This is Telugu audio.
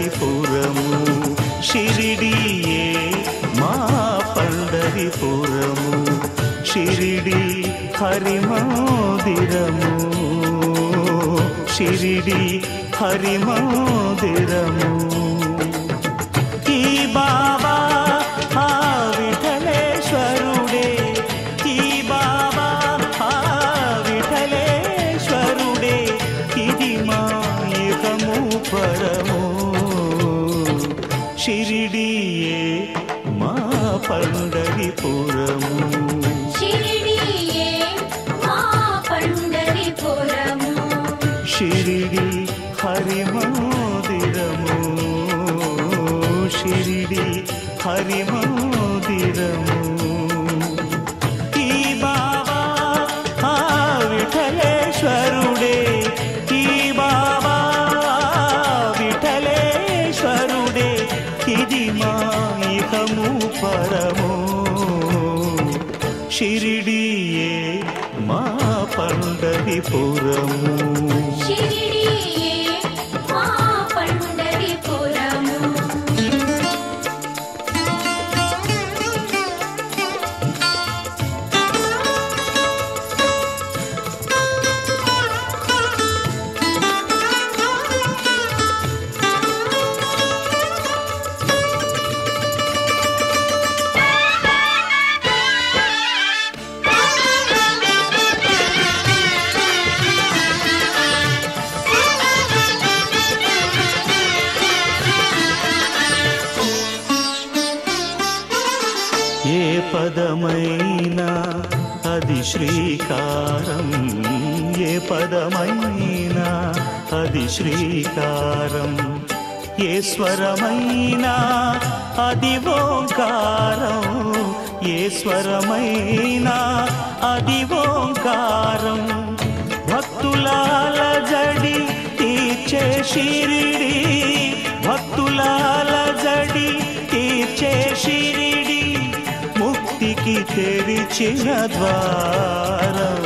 పండరిపురము షిరిడియే మా పండరిపురము షిరిడి హరి మందిరము షిరిడి హరి మందిరము ఈ బాబా ఆ విఠలేశ్వరుడే ఈ బాబా ఆ విఠలేశ్వరుడే ఇది మా ఇహము పరము షిరిడియే మా పండరిపురము షిరిడియే మా పండరిపురము షిరిడి హరి మందిరము షిరిడి హరి మందిరము ఈ బాబా ఆ విఠలేశ్వరుడే ఈ బాబా విఠలేశ్వరుడే ఇది మా ఇహము పరము షిరిడియే మా పండరిపురము షిరిడియే మా పండరిపురము ఏ పదమైనా అది శ్రీకారం ఏ పదమైనా అది శ్రీకారం ఏ స్వరమైనా అది ఓంకారం ఏ స్వరమైనా అది ఓంకారం భక్తులాల జడి తీర్చే షిరిడి భక్తులాల జడి తీర్చే షిరిడి ముక్తికి తెరిచిన ద్వారం